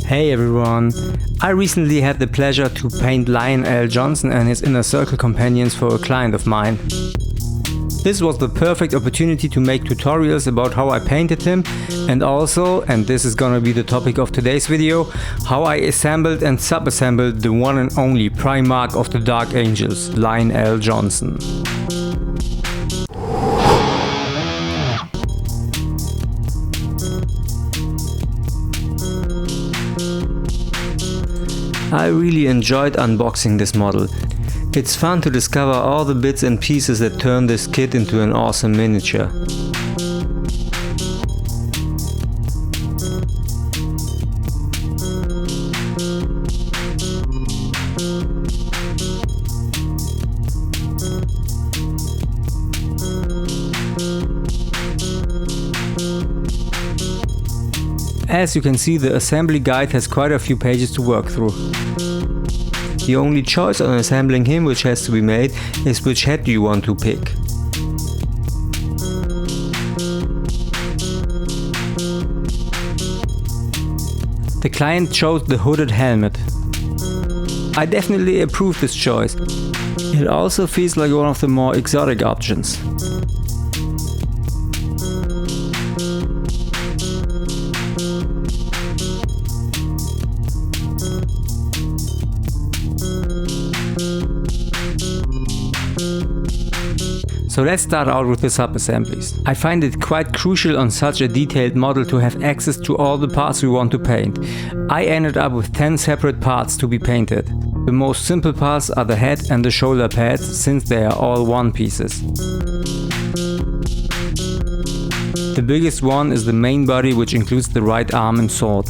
Hey everyone! I recently had the pleasure to paint Lionel Jonson and his inner circle companions for a client of mine. This was the perfect opportunity to make tutorials about how I painted him and also, and this is gonna be the topic of today's video, how I assembled and sub-assembled the one and only Primarch of the Dark Angels, Lionel Jonson. I really enjoyed unboxing this model. It's fun to discover all the bits and pieces that turn this kit into an awesome miniature. As you can see, the assembly guide has quite a few pages to work through. The only choice on assembling him which has to be made is which head do you want to pick. The client chose the hooded helmet. I definitely approve this choice. It also feels like one of the more exotic options. So let's start out with the sub-assemblies. I find it quite crucial on such a detailed model to have access to all the parts we want to paint. I ended up with 10 separate parts to be painted. The most simple parts are the head and the shoulder pads, since they are all one pieces. The biggest one is the main body, which includes the right arm and sword.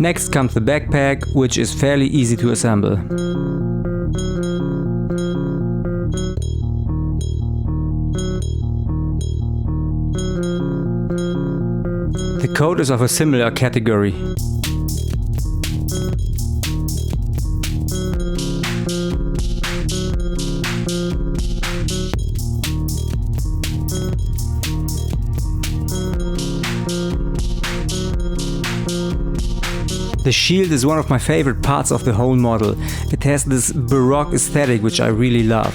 Next comes the backpack, which is fairly easy to assemble. The coat is of a similar category. The shield is one of my favorite parts of the whole model. It has this baroque aesthetic which I really love.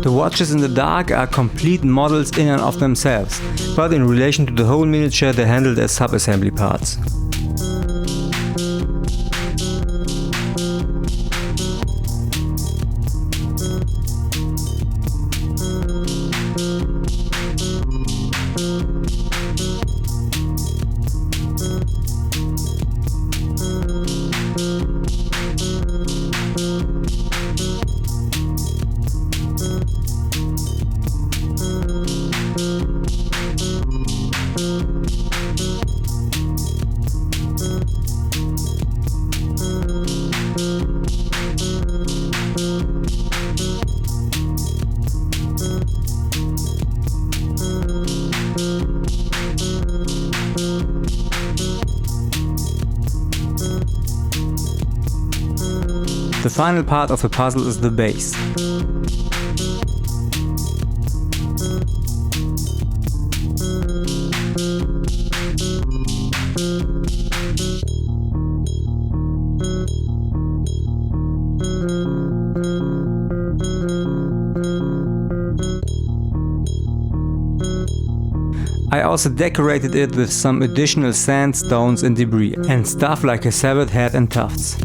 The watches in the dark are complete models in and of themselves, but in relation to the whole miniature they're handled as sub-assembly parts. The final part of the puzzle is the base. I also decorated it with some additional sand, stones and debris, and stuff like a severed head and tufts.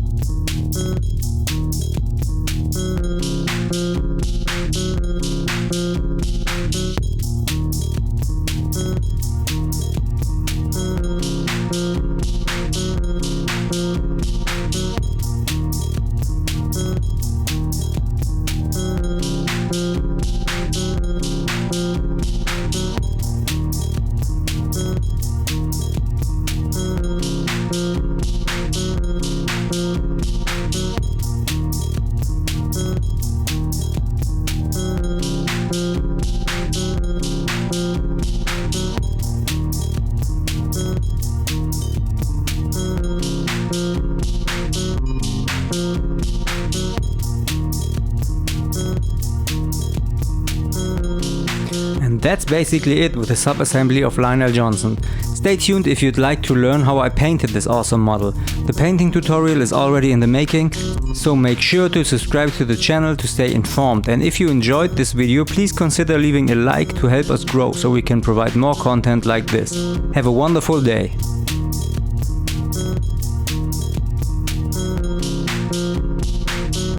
And that's basically it with the subassembly of Lionel Jonson. Stay tuned if you'd like to learn how I painted this awesome model. The painting tutorial is already in the making, so make sure to subscribe to the channel to stay informed. And if you enjoyed this video, please consider leaving a like to help us grow so we can provide more content like this. Have a wonderful day!